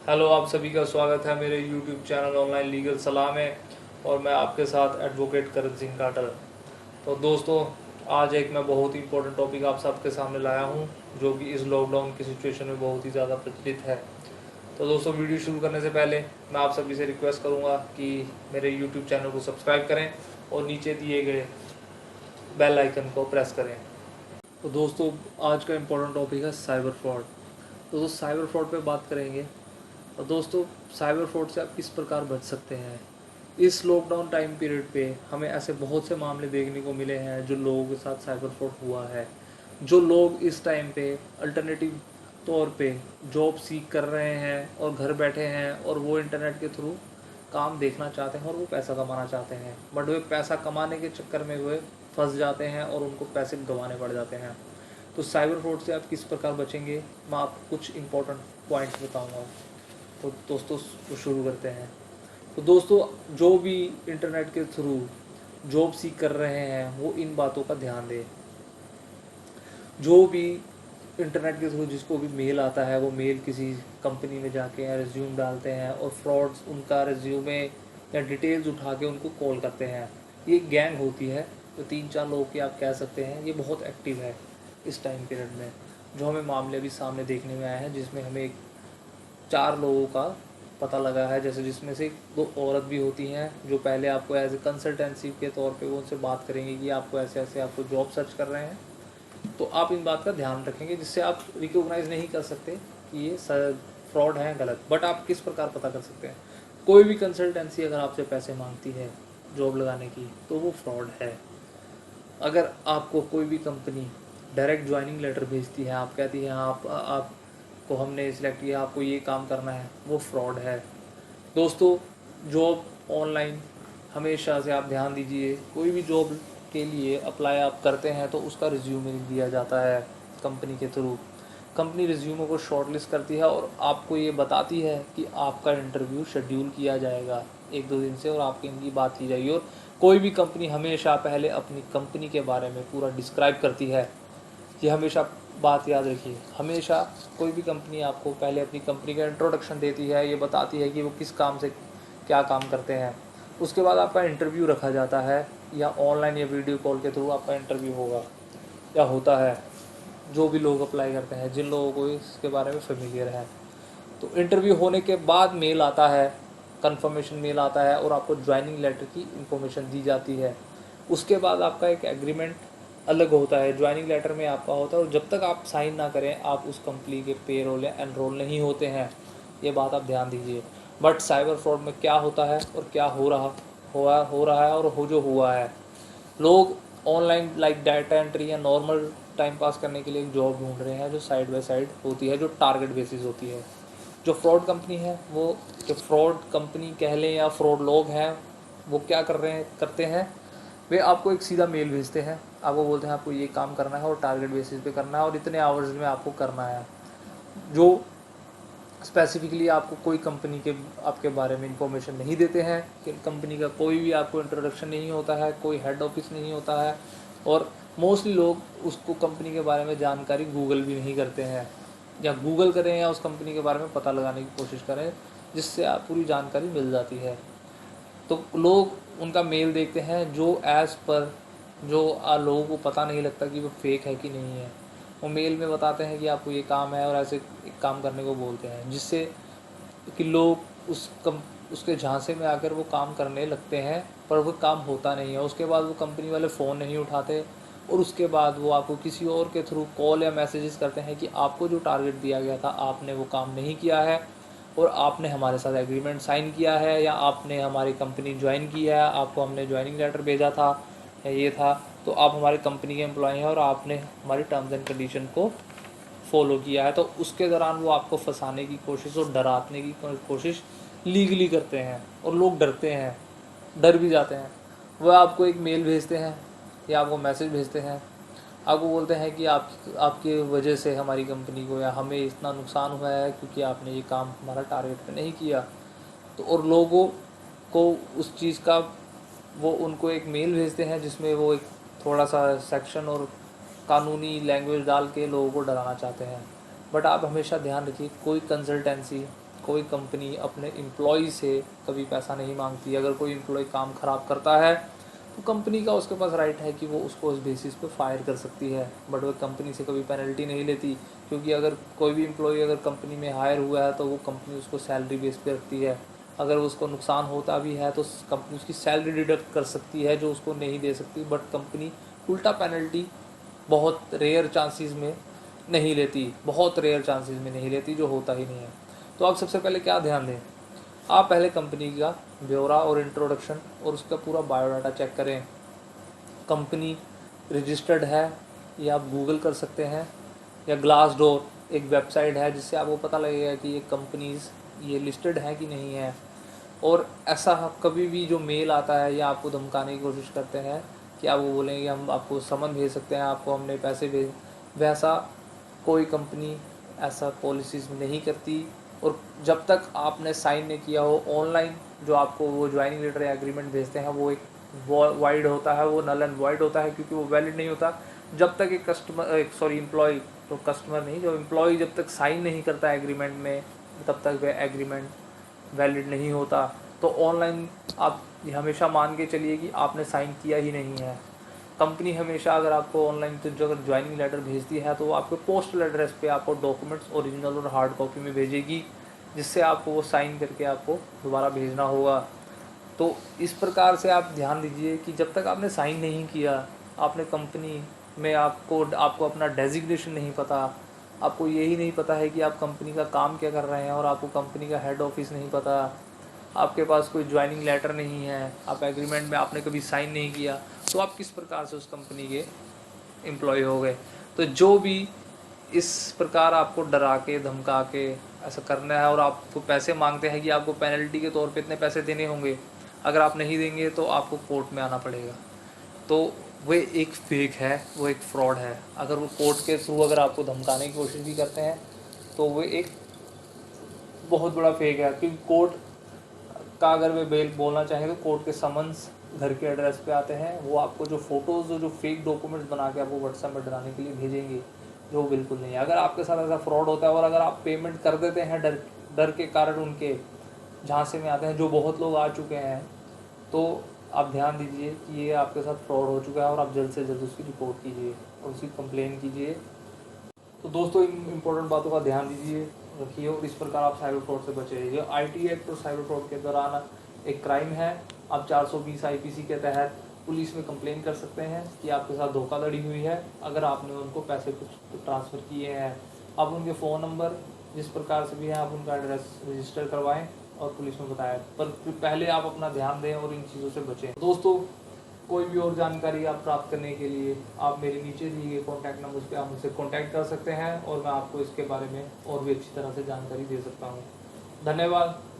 Hello, आप सभी का स्वागत है मेरे यूट्यूब चैनल ऑनलाइन लीगल सलाह में। और मैं आपके साथ एडवोकेट करण सिंह काटल। तो दोस्तों, आज एक मैं बहुत ही इंपॉर्टेंट टॉपिक आप सबके सामने लाया हूं, जो कि इस लॉकडाउन की सिचुएशन में बहुत ही ज़्यादा प्रचलित है। तो दोस्तों, वीडियो शुरू करने से पहले मैं आप सभी से रिक्वेस्ट करूंगा कि मेरे यूट्यूब चैनल को सब्सक्राइब करें और नीचे दिए गए बेल आइकन को प्रेस करें। तो दोस्तों, आज का इम्पोर्टेंट टॉपिक है साइबर फ्रॉड। तो साइबर फ्रॉड पे बात करेंगे। और दोस्तों, साइबर फ्रॉड से आप किस प्रकार बच सकते हैं। इस लॉकडाउन टाइम पीरियड पे हमें ऐसे बहुत से मामले देखने को मिले हैं जो लोगों के साथ साइबर फ्रॉड हुआ है। जो लोग इस टाइम पे अल्टरनेटिव तौर पे जॉब सीख कर रहे हैं और घर बैठे हैं, और वो इंटरनेट के थ्रू काम देखना चाहते हैं और वो पैसा कमाना चाहते हैं, बट वे पैसा कमाने के चक्कर में वे फंस जाते हैं और उनको पैसे गंवाने पड़ जाते हैं। तो साइबर फ्रॉड से आप किस प्रकार बचेंगे, मैं आपको कुछ इंपॉर्टेंट पॉइंट्स बताऊंगा। तो दोस्तों, तो शुरू करते हैं। तो दोस्तों, जो भी इंटरनेट के थ्रू जॉब सीख कर रहे हैं वो इन बातों का ध्यान दें। जो भी इंटरनेट के थ्रू जिसको भी मेल आता है, वो मेल किसी कंपनी में जाके रिज्यूम डालते हैं और फ्रॉड्स उनका रिज्यूमे या डिटेल्स उठा के उनको कॉल करते हैं। ये गैंग होती है, तो 3-4 लोग की आप कह सकते हैं, ये बहुत एक्टिव है इस टाइम पीरियड में। जो हमें मामले भी सामने देखने में आए हैं, जिसमें हमें 4 लोगों का पता लगा है, जैसे जिसमें से 2 औरत भी होती हैं, जो पहले आपको एज ए कंसल्टेंसी के तौर पे वो उनसे बात करेंगे कि आपको ऐसे ऐसे आपको जॉब सर्च कर रहे हैं। तो आप इन बात का ध्यान रखेंगे, जिससे आप रिकॉग्नाइज नहीं कर सकते कि ये फ्रॉड है, गलत। बट आप किस प्रकार पता कर सकते हैं। कोई भी कंसल्टेंसी अगर आपसे पैसे मांगती है जॉब लगाने की, तो वो फ्रॉड है। अगर आपको कोई भी कंपनी डायरेक्ट ज्वाइनिंग लेटर भेजती है, आप कहती है आपको हमने सिलेक्ट किया, आपको ये काम करना है, वो फ्रॉड है। दोस्तों, जॉब ऑनलाइन हमेशा से आप ध्यान दीजिए, कोई भी जॉब के लिए अप्लाई आप करते हैं तो उसका रिज्यूमे दिया जाता है कंपनी के थ्रू। कंपनी रिज्यूमे को शॉर्टलिस्ट करती है और आपको ये बताती है कि आपका इंटरव्यू शेड्यूल किया जाएगा 1-2 दिन से, और आपकी इनकी बात की जाएगी। और कोई भी कंपनी हमेशा पहले अपनी कंपनी के बारे में पूरा डिस्क्राइब करती है। ये हमेशा बात याद रखिए, हमेशा कोई भी कंपनी आपको पहले अपनी कंपनी का इंट्रोडक्शन देती है, ये बताती है कि वो किस काम से क्या काम करते हैं। उसके बाद आपका इंटरव्यू रखा जाता है, या ऑनलाइन या वीडियो कॉल के थ्रू आपका इंटरव्यू होगा या होता है। जो भी लोग अप्लाई करते हैं, जिन लोगों को इसके बारे में फेमिलियर है, तो इंटरव्यू होने के बाद मेल आता है, कंफर्मेशन मेल आता है, और आपको ज्वाइनिंग लेटर की इंफॉर्मेशन दी जाती है। उसके बाद आपका एक एग्रीमेंट अलग होता है, ज्वाइनिंग लेटर में आपका होता है, और जब तक आप साइन ना करें आप उस कंपनी के पेरोल या एनरोल नहीं होते हैं। ये बात आप ध्यान दीजिए। बट साइबर फ्रॉड में क्या होता है और क्या हो रहा है और जो हुआ है, लोग ऑनलाइन लाइक डाटा एंट्री या नॉर्मल टाइम पास करने के लिए एक जॉब ढूंढ रहे हैं जो साइड बाय साइड होती है, जो टारगेट बेसिस होती है। जो फ्रॉड कंपनी है, वो जो फ्रॉड कंपनी कह लें या फ्रॉड लोग हैं, वो क्या करते हैं, वे आपको एक सीधा मेल भेजते हैं, आपको बोलते हैं आपको ये काम करना है और टारगेट बेसिस पे करना है और इतने आवर्स में आपको करना है। जो स्पेसिफिकली आपको कोई कंपनी के आपके बारे में इंफॉर्मेशन नहीं देते हैं, कि कंपनी का कोई भी आपको इंट्रोडक्शन नहीं होता है, कोई हेड ऑफिस नहीं होता है, और मोस्टली लोग उसको कंपनी के बारे में जानकारी गूगल भी नहीं करते हैं, या गूगल करें या उस कंपनी के बारे में पता लगाने की कोशिश करें, जिससे आप पूरी जानकारी मिल जाती है। तो लोग उनका मेल देखते हैं, जो एज़ पर जो लोगों को पता नहीं लगता कि वो फेक है कि नहीं है। वो मेल में बताते हैं कि आपको ये काम है और ऐसे एक काम करने को बोलते हैं, जिससे कि लोग उसके झांसे में आकर वो काम करने लगते हैं, पर वो काम होता नहीं है। उसके बाद वो कंपनी वाले फ़ोन नहीं उठाते, और उसके बाद वो आपको किसी और के थ्रू कॉल या मैसेजेस करते हैं कि आपको जो टारगेट दिया गया था आपने वो काम नहीं किया है, और आपने हमारे साथ एग्रीमेंट साइन किया है, या आपने हमारी कंपनी ज्वाइन की है, आपको हमने ज्वाइनिंग लेटर भेजा था या ये था, तो आप हमारी कंपनी के एम्प्लॉय हैं और आपने हमारी टर्म्स एंड कंडीशन को फॉलो किया है। तो उसके दौरान वो आपको फंसाने की कोशिश और डराने की कोशिश लीगली करते हैं, और लोग डरते हैं, डर भी जाते हैं। वह आपको एक मेल भेजते हैं या आपको मैसेज भेजते हैं, आपको बोलते हैं कि आपकी वजह से हमारी कंपनी को या हमें इतना नुकसान हुआ है क्योंकि आपने ये काम हमारा टारगेट पे नहीं किया। तो और लोगों को उस चीज़ का, वो उनको एक मेल भेजते हैं जिसमें वो एक थोड़ा सा सेक्शन और कानूनी लैंग्वेज डाल के लोगों को डराना चाहते हैं। बट आप हमेशा ध्यान रखिए, कोई कंसल्टेंसी, कोई कंपनी अपने एम्प्लॉय से कभी पैसा नहीं मांगती। अगर कोई एम्प्लॉय काम ख़राब करता है तो कंपनी का उसके पास राइट है कि वो उसको उस बेसिस पे फायर कर सकती है, बट वो कंपनी से कभी पेनल्टी नहीं लेती। क्योंकि अगर कोई भी एम्प्लॉय अगर कंपनी में हायर हुआ है तो वो कंपनी उसको सैलरी बेस पे रखती है। अगर उसको नुकसान होता भी है तो कंपनी उसकी सैलरी डिडक्ट कर सकती है जो उसको नहीं दे सकती, बट कंपनी उल्टा पेनल्टी बहुत रेयर चांसेस में नहीं लेती, बहुत रेयर चांसेस में नहीं लेती, जो होता ही नहीं है। तो आप सबसे पहले क्या ध्यान दें, आप पहले कंपनी का ब्यौरा और इंट्रोडक्शन और उसका पूरा बायोडाटा चेक करें। कंपनी रजिस्टर्ड है, ये आप गूगल कर सकते हैं, या ग्लास डोर एक वेबसाइट है जिससे आपको पता लगेगा कि ये कंपनीज़ ये लिस्टेड है कि नहीं है। और ऐसा कभी भी जो मेल आता है या आपको धमकाने की कोशिश करते हैं कि आप वो बोलेंगे हम आपको समन भेज सकते हैं, आपको हमने पैसे भेज, वैसा कोई कंपनी ऐसा पॉलिसीज़ नहीं करती। और जब तक आपने साइन नहीं किया हो ऑनलाइन, जो आपको वो ज्वाइनिंग लेटर या एग्रीमेंट भेजते हैं वो एक वाइड होता है, वो नल एंड वाइड होता है, क्योंकि वो वैलिड नहीं होता जब तक एक एम्प्लॉय, तो कस्टमर नहीं, जो एम्प्लॉय जब तक साइन नहीं करता है एग्रीमेंट में तब तक वह एग्रीमेंट वैलिड नहीं होता। तो ऑनलाइन आप हमेशा मान के चलिए कि आपने साइन किया ही नहीं है। कंपनी हमेशा अगर आपको ऑनलाइन तो जो अगर ज्वाइनिंग लेटर भेजती है तो वो आपके पोस्टल एड्रेस पे आपको डॉक्यूमेंट्स ओरिजिनल और हार्ड कॉपी में भेजेगी, जिससे आपको वो साइन करके आपको दोबारा भेजना होगा। तो इस प्रकार से आप ध्यान दीजिए कि जब तक आपने साइन नहीं किया, आपने कंपनी में आपको अपना डेजिग्नेशन नहीं पता, आपको यही नहीं पता है कि आप कंपनी का काम क्या कर रहे हैं, और आपको कंपनी का हेड ऑफिस नहीं पता, आपके पास कोई ज्वाइनिंग लेटर नहीं है, आप एग्रीमेंट में आपने कभी साइन नहीं किया, तो आप किस प्रकार से उस कंपनी के एम्प्लॉय हो गए। तो जो भी इस प्रकार आपको डरा के धमका के ऐसा करना है और आपको पैसे मांगते हैं कि आपको पेनल्टी के तौर पे इतने पैसे देने होंगे, अगर आप नहीं देंगे तो आपको कोर्ट में आना पड़ेगा, तो वो एक फेक है, वो एक फ्रॉड है। अगर वो कोर्ट के थ्रू अगर आपको धमकाने की कोशिश भी करते हैं तो वो एक बहुत बड़ा फेक है। क्योंकि कोर्ट का अगर वे बेल बोलना चाहें तो कोर्ट के समन्स घर के एड्रेस पे आते हैं, वो आपको जो फ़ोटोज़ जो फेक डॉक्यूमेंट्स बना के आपको व्हाट्सएप में डराने के लिए भेजेंगे, जो बिल्कुल नहीं है। अगर आपके साथ ऐसा फ्रॉड होता है और अगर आप पेमेंट कर देते हैं डर डर के कारण, उनके झांसे में आते हैं, जो बहुत लोग आ चुके हैं, तो आप ध्यान दीजिए कि ये आपके साथ फ्रॉड हो चुका है और आप जल्द से जल्द उसकी रिपोर्ट कीजिए और उसकी कंप्लेन कीजिए। तो दोस्तों इन इम्पोर्टेंट बातों का ध्यान दीजिए, रखिए, और इस प्रकार आप साइबर फ्रॉड से बचे। जो आईटी एक्ट और साइबर फ्रॉड के दौरान एक क्राइम है, आप 420 आईपीसी के तहत पुलिस में कंप्लेन कर सकते हैं कि आपके साथ धोखाधड़ी हुई है अगर आपने उनको पैसे कुछ ट्रांसफ़र किए हैं। आप उनके फ़ोन नंबर जिस प्रकार से भी है आप उनका एड्रेस रजिस्टर करवाएं और पुलिस में बताएं, पर पहले आप अपना ध्यान दें और इन चीज़ों से बचें। दोस्तों कोई भी और जानकारी आप प्राप्त करने के लिए आप मेरे नीचे दिए गए कॉन्टैक्ट नंबर पे आप मुझसे कॉन्टैक्ट कर सकते हैं और मैं आपको इसके बारे में और भी अच्छी तरह से जानकारी दे सकता हूँ। धन्यवाद।